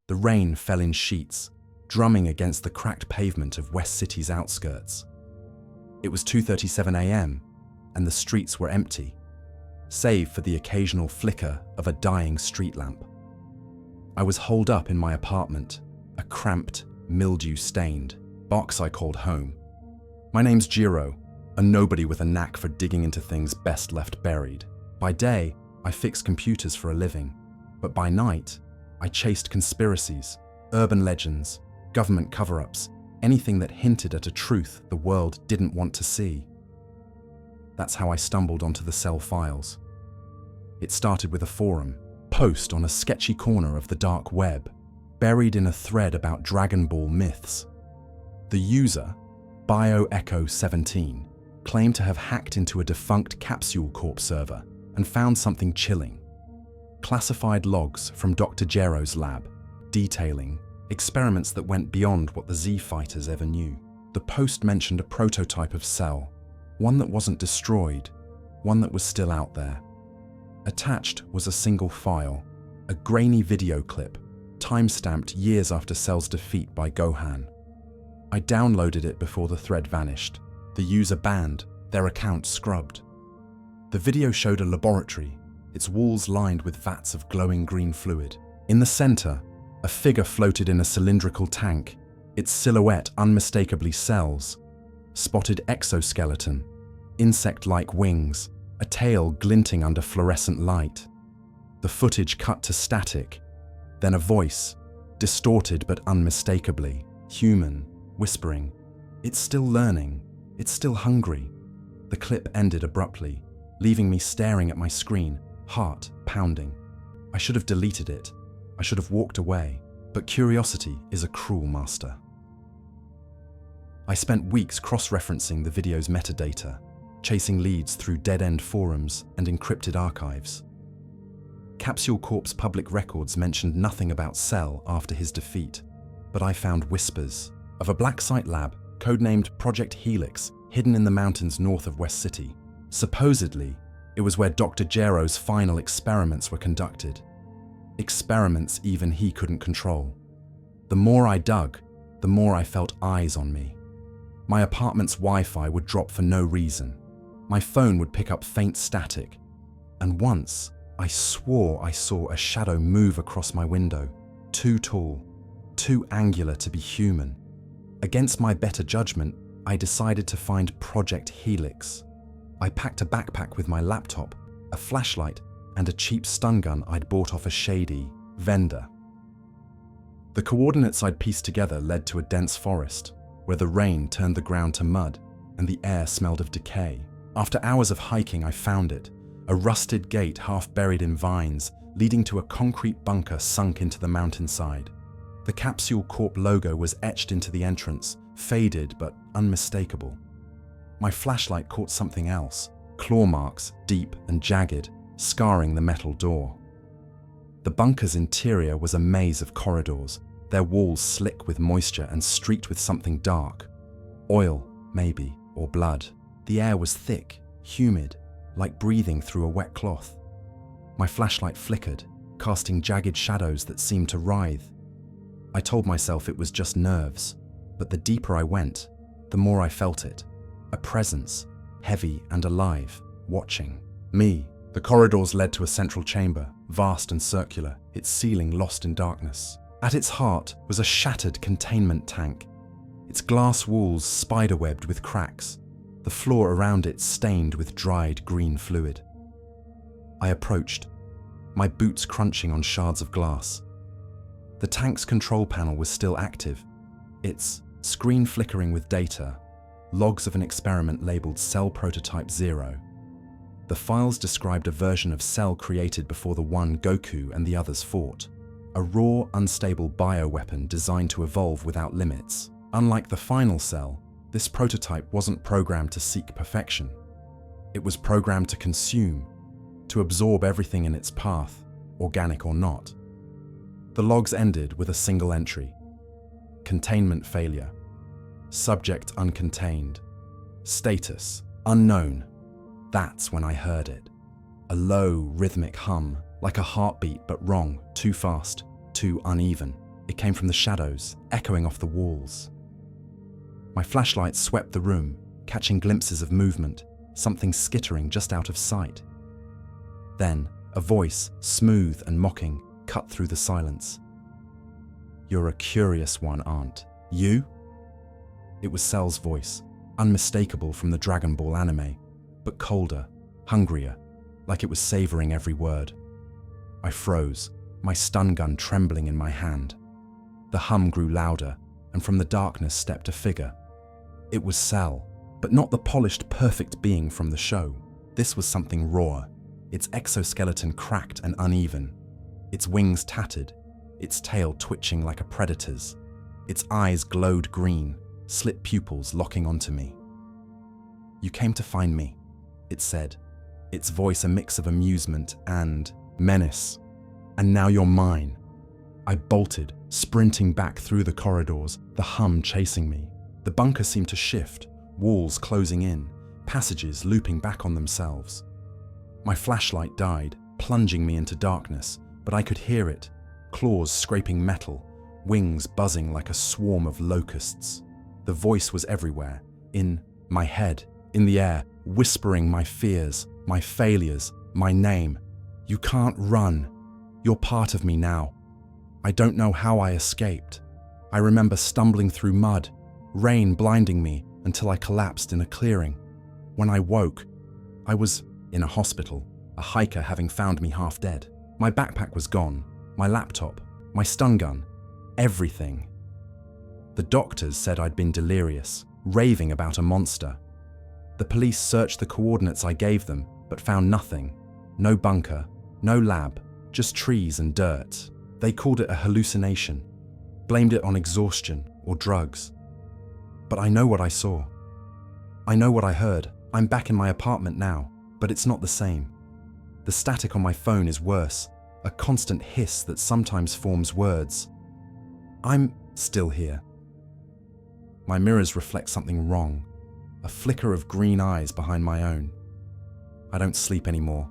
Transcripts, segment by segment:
The rain fell in sheets, drumming against the cracked pavement of West City's outskirts. It was 2:37 a.m., and the streets were empty, save for the occasional flicker of a dying street lamp. I was holed up in my apartment, a cramped, mildew-stained box I called home. My name's Jiro, a nobody with a knack for digging into things best left buried. By day, I fix computers for a living, but by night, I chased conspiracies, urban legends, government cover-ups, anything that hinted at a truth the world didn't want to see. That's how I stumbled onto the Cell files. It started with a forum post on a sketchy corner of the dark web, buried in a thread about Dragon Ball myths. The user, BioEcho17, claimed to have hacked into a defunct Capsule Corp server and found something chilling. Classified logs from Dr. Jiro's lab, detailing experiments that went beyond what the Z-fighters ever knew. The post mentioned a prototype of Cell, one that wasn't destroyed, one that was still out there. Attached was a single file, a grainy video clip, time-stamped years after Cell's defeat by Gohan. I downloaded it before the thread vanished, the user banned, their account scrubbed. The video showed a laboratory, its walls lined with vats of glowing green fluid. In the center, a figure floated in a cylindrical tank, its silhouette unmistakably Cell's. Spotted exoskeleton, insect-like wings, a tail glinting under fluorescent light. The footage cut to static, then a voice, distorted but unmistakably, human, whispering, "It's still learning, it's still hungry." The clip ended abruptly, leaving me staring at my screen, heart pounding. I should have deleted it. I should have walked away, but curiosity is a cruel master. I spent weeks cross-referencing the video's metadata, chasing leads through dead-end forums and encrypted archives. Capsule Corp's public records mentioned nothing about Cell after his defeat, but I found whispers of a black site lab, codenamed Project Helix, hidden in the mountains north of West City. Supposedly, it was where Dr. Jiro's final experiments were conducted. Experiments even he couldn't control. The more I dug, the more I felt eyes on me. My apartment's Wi-Fi would drop for no reason. My phone would pick up faint static. And once, I swore I saw a shadow move across my window, too tall, too angular to be human. Against my better judgment, I decided to find Project Helix. I packed a backpack with my laptop, a flashlight, and a cheap stun gun I'd bought off a shady vendor. The coordinates I'd pieced together led to a dense forest, where the rain turned the ground to mud and the air smelled of decay. After hours of hiking, I found it, a rusted gate half buried in vines, leading to a concrete bunker sunk into the mountainside. The Capsule Corp logo was etched into the entrance, faded but unmistakable. My flashlight caught something else, claw marks, deep and jagged, scarring the metal door. The bunker's interior was a maze of corridors, their walls slick with moisture and streaked with something dark. Oil, maybe, or blood. The air was thick, humid, like breathing through a wet cloth. My flashlight flickered, casting jagged shadows that seemed to writhe. I told myself it was just nerves, but the deeper I went, the more I felt it. A presence, heavy and alive, watching me. The corridors led to a central chamber, vast and circular, its ceiling lost in darkness. At its heart was a shattered containment tank, its glass walls spiderwebbed with cracks, the floor around it stained with dried green fluid. I approached, my boots crunching on shards of glass. The tank's control panel was still active, its screen flickering with data, logs of an experiment labeled Cell Prototype 0. The files described a version of Cell created before the one Goku and the others fought, a raw, unstable bioweapon designed to evolve without limits. Unlike the final Cell, this prototype wasn't programmed to seek perfection. It was programmed to consume, to absorb everything in its path, organic or not. The logs ended with a single entry: containment failure, subject uncontained, Status: unknown. That's when I heard it. A low, rhythmic hum, like a heartbeat but wrong, too fast, too uneven. It came from the shadows, echoing off the walls. My flashlight swept the room, catching glimpses of movement, something skittering just out of sight. Then, a voice, smooth and mocking, cut through the silence. "You're a curious one, aren't you?" It was Cell's voice, unmistakable from the Dragon Ball anime, but colder, hungrier, like it was savoring every word. I froze, my stun gun trembling in my hand. The hum grew louder, and from the darkness stepped a figure. It was Cell, but not the polished, perfect being from the show. This was something raw, its exoskeleton cracked and uneven, its wings tattered, its tail twitching like a predator's. Its eyes glowed green, slit pupils locking onto me. "You came to find me," it said, its voice a mix of amusement and menace. "And now you're mine." I bolted, sprinting back through the corridors, the hum chasing me. The bunker seemed to shift, walls closing in, passages looping back on themselves. My flashlight died, plunging me into darkness, but I could hear it, claws scraping metal, wings buzzing like a swarm of locusts. The voice was everywhere, in my head, in the air, whispering my fears, my failures, my name. "You can't run. You're part of me now." I don't know how I escaped. I remember stumbling through mud, rain blinding me until I collapsed in a clearing. When I woke, I was in a hospital, a hiker having found me half dead. My backpack was gone, my laptop, my stun gun, everything. The doctors said I'd been delirious, raving about a monster. The police searched the coordinates I gave them, but found nothing. No bunker, no lab, just trees and dirt. They called it a hallucination, blamed it on exhaustion or drugs. But I know what I saw. I know what I heard. I'm back in my apartment now, but it's not the same. The static on my phone is worse, a constant hiss that sometimes forms words. I'm still here. My mirrors reflect something wrong, a flicker of green eyes behind my own. I don't sleep anymore.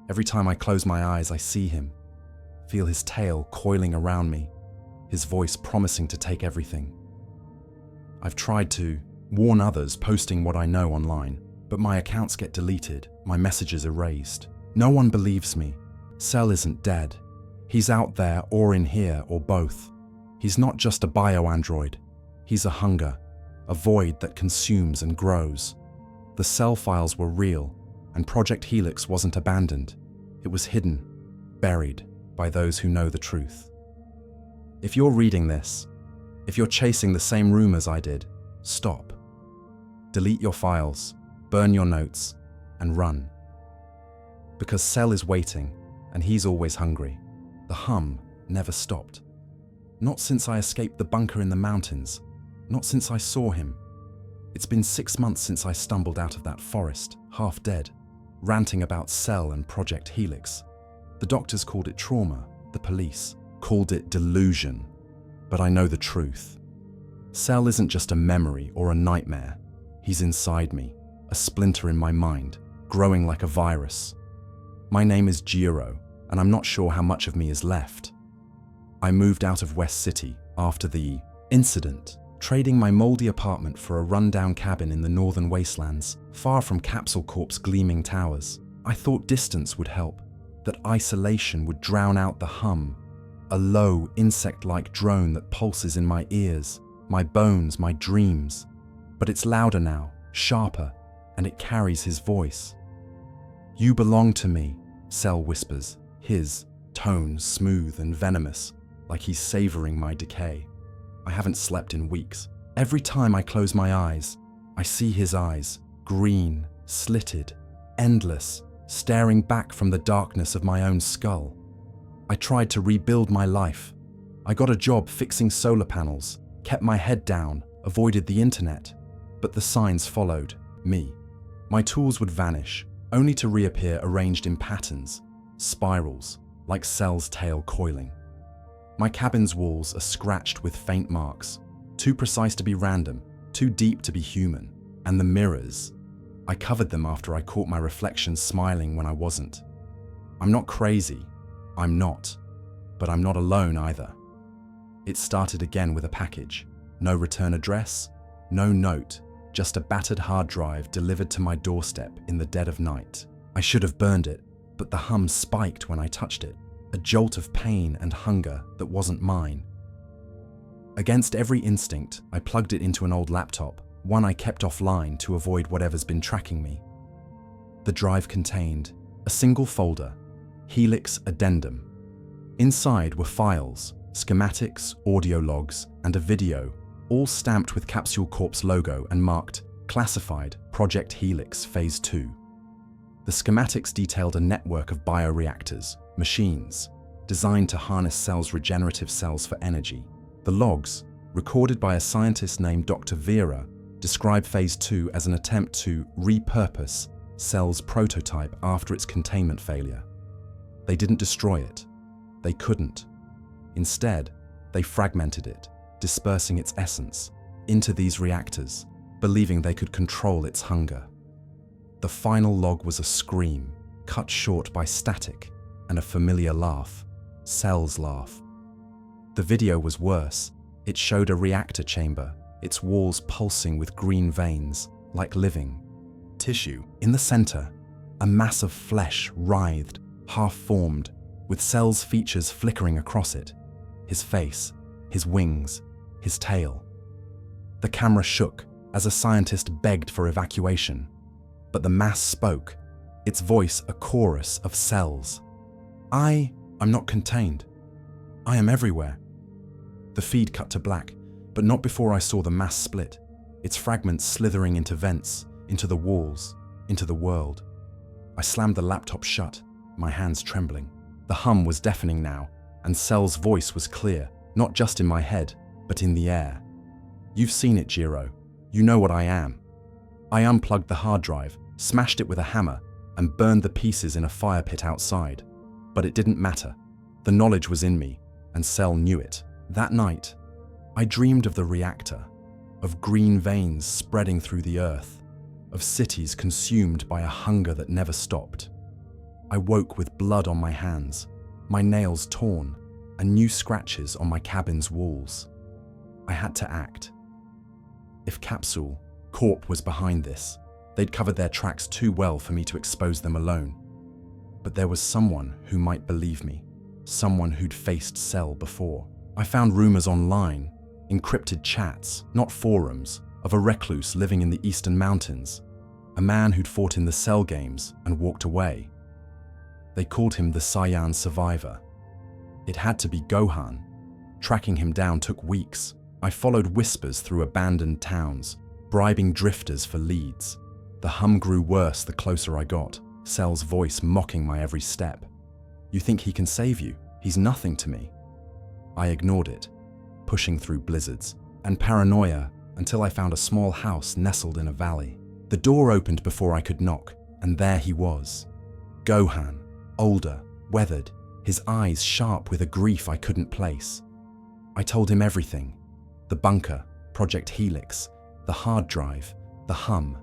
Every time I close my eyes, I see him, feel his tail coiling around me, his voice promising to take everything. I've tried to warn others posting what I know online, but my accounts get deleted, my messages erased. No one believes me. Cell isn't dead. He's out there or in here or both. He's not just a bio-android. He's a hunger, a void that consumes and grows. The Cell files were real, and Project Helix wasn't abandoned. It was hidden, buried by those who know the truth. If you're reading this, if you're chasing the same rumors I did, stop. Delete your files, burn your notes, and run. Because Cell is waiting, and he's always hungry. The hum never stopped. Not since I escaped the bunker in the mountains, not since I saw him. It's been 6 months since I stumbled out of that forest, half dead, ranting about Cell and Project Helix. The doctors called it trauma, the police called it delusion. But I know the truth. Cell isn't just a memory or a nightmare. He's inside me, a splinter in my mind, growing like a virus. My name is Jiro, and I'm not sure how much of me is left. I moved out of West City after the incident, trading my moldy apartment for a rundown cabin in the northern wastelands, far from Capsule Corp's gleaming towers. I thought distance would help, that isolation would drown out the hum, a low, insect-like drone that pulses in my ears, my bones, my dreams. But it's louder now, sharper, and it carries his voice. "You belong to me," Cell whispers, his tone smooth and venomous, like he's savoring my decay. I haven't slept in weeks. Every time I close my eyes, I see his eyes, green, slitted, endless, staring back from the darkness of my own skull. I tried to rebuild my life. I got a job fixing solar panels, kept my head down, avoided the internet. But the signs followed me. My tools would vanish, only to reappear arranged in patterns, spirals, like Cell's tail coiling. My cabin's walls are scratched with faint marks, too precise to be random, too deep to be human. And the mirrors. I covered them after I caught my reflection smiling when I wasn't. I'm not crazy. I'm not. But I'm not alone either. It started again with a package. No return address, no note, just a battered hard drive delivered to my doorstep in the dead of night. I should have burned it, but the hum spiked when I touched it, a jolt of pain and hunger that wasn't mine. Against every instinct, I plugged it into an old laptop, one I kept offline to avoid whatever's been tracking me. The drive contained a single folder, Helix Addendum. Inside were files, schematics, audio logs, and a video, all stamped with Capsule Corp's logo and marked Classified Project Helix Phase 2. The schematics detailed a network of bioreactors, machines, designed to harness cells' regenerative cells for energy. The logs, recorded by a scientist named Dr. Vera, describe Phase 2 as an attempt to repurpose cells' prototype after its containment failure. They didn't destroy it. They couldn't. Instead, they fragmented it, dispersing its essence into these reactors, believing they could control its hunger. The final log was a scream, cut short by static, and a familiar laugh, Cell's laugh. The video was worse. It showed a reactor chamber, its walls pulsing with green veins, like living tissue. In the center, a mass of flesh writhed, half-formed, with Cell's features flickering across it. His face, his wings, his tail. The camera shook as a scientist begged for evacuation. But the mass spoke, its voice a chorus of cells. I'm not contained. I am everywhere. The feed cut to black, but not before I saw the mass split, its fragments slithering into vents, into the walls, into the world. I slammed the laptop shut, my hands trembling. The hum was deafening now, and Cell's voice was clear, not just in my head, but in the air. You've seen it, Jiro. You know what I am. I unplugged the hard drive, smashed it with a hammer, and burned the pieces in a fire pit outside. But it didn't matter. The knowledge was in me, and Cell knew it. That night, I dreamed of the reactor, of green veins spreading through the earth, of cities consumed by a hunger that never stopped. I woke with blood on my hands, my nails torn, and new scratches on my cabin's walls. I had to act. If Capsule Corp was behind this, they'd covered their tracks too well for me to expose them alone. But there was someone who might believe me, someone who'd faced Cell before. I found rumors online, encrypted chats, not forums, of a recluse living in the eastern mountains, a man who'd fought in the Cell games and walked away. They called him the Saiyan Survivor. It had to be Gohan. Tracking him down took weeks. I followed whispers through abandoned towns, bribing drifters for leads. The hum grew worse the closer I got, Cell's voice mocking my every step. You think he can save you? He's nothing to me. I ignored it, pushing through blizzards and paranoia until I found a small house nestled in a valley. The door opened before I could knock, and there he was. Gohan, older, weathered, his eyes sharp with a grief I couldn't place. I told him everything. The bunker, Project Helix, the hard drive, the hum.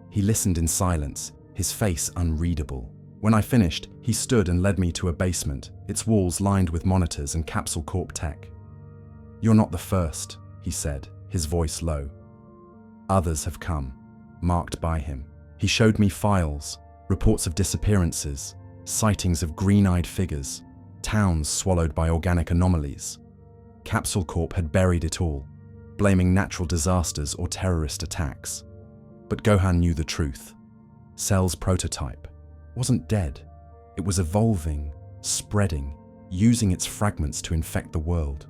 He listened in silence, his face unreadable. When I finished, he stood and led me to a basement, its walls lined with monitors and Capsule Corp tech. You're not the first, he said, his voice low. Others have come, marked by him. He showed me files, reports of disappearances, sightings of green-eyed figures, towns swallowed by organic anomalies. Capsule Corp had buried it all, blaming natural disasters or terrorist attacks. But Gohan knew the truth. Cell's prototype wasn't dead. It was evolving, spreading, using its fragments to infect the world.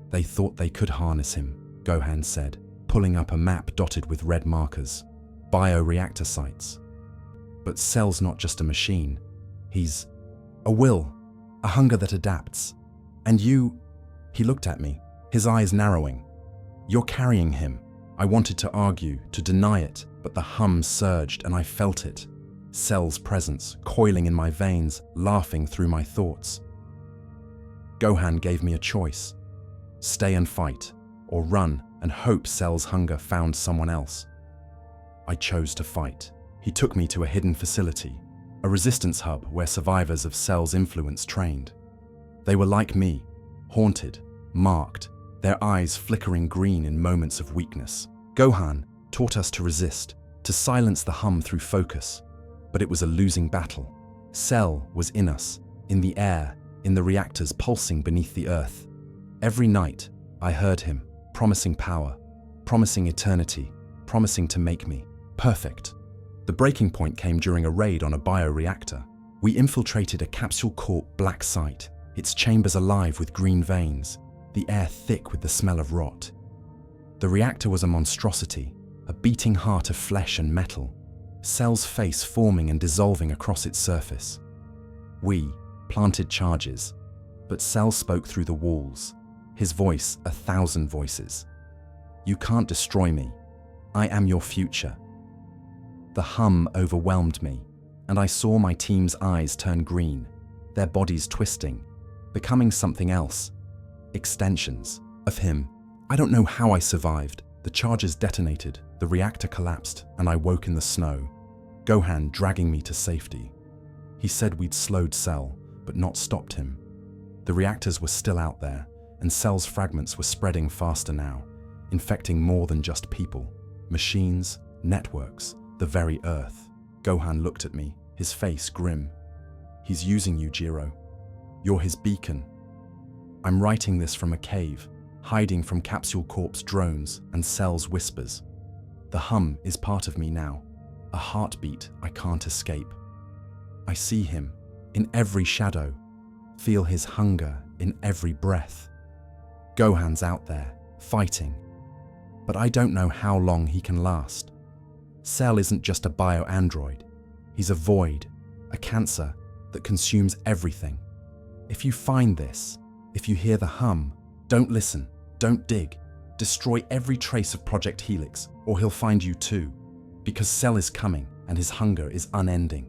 They thought they could harness him, Gohan said, pulling up a map dotted with red markers, bioreactor sites. But Cell's not just a machine. He's a will, a hunger that adapts. And you, he looked at me, his eyes narrowing. You're carrying him. I wanted to argue, to deny it, but the hum surged and I felt it. Cell's presence, coiling in my veins, laughing through my thoughts. Gohan gave me a choice. Stay and fight, or run and hope Cell's hunger found someone else. I chose to fight. He took me to a hidden facility, a resistance hub where survivors of Cell's influence trained. They were like me, haunted, marked, their eyes flickering green in moments of weakness. Gohan taught us to resist, to silence the hum through focus, but it was a losing battle. Cell was in us, in the air, in the reactors pulsing beneath the earth. Every night, I heard him, promising power, promising eternity, promising to make me perfect. The breaking point came during a raid on a bioreactor. We infiltrated a Capsule Corp black site, its chambers alive with green veins, the air thick with the smell of rot. The reactor was a monstrosity, a beating heart of flesh and metal, Cell's face forming and dissolving across its surface. We planted charges, but Cell spoke through the walls, his voice 1,000 voices. You can't destroy me. I am your future. The hum overwhelmed me, and I saw my team's eyes turn green, their bodies twisting, becoming something else. Extensions of him. I don't know how I survived. The charges detonated, the reactor collapsed, and I woke in the snow, Gohan dragging me to safety. He said we'd slowed Cell, but not stopped him. The reactors were still out there, and Cell's fragments were spreading faster now, infecting more than just people, machines, networks, the very Earth. Gohan looked at me, his face grim. He's using you, Jiro. You're his beacon. I'm writing this from a cave, hiding from Capsule Corp's drones and Cell's whispers. The hum is part of me now, a heartbeat I can't escape. I see him in every shadow, feel his hunger in every breath. Gohan's out there, fighting, but I don't know how long he can last. Cell isn't just a bio-android. He's a void, a cancer that consumes everything. If you find this, if you hear the hum, don't listen, don't dig. Destroy every trace of Project Helix, or he'll find you too. Because Cell is coming, and his hunger is unending.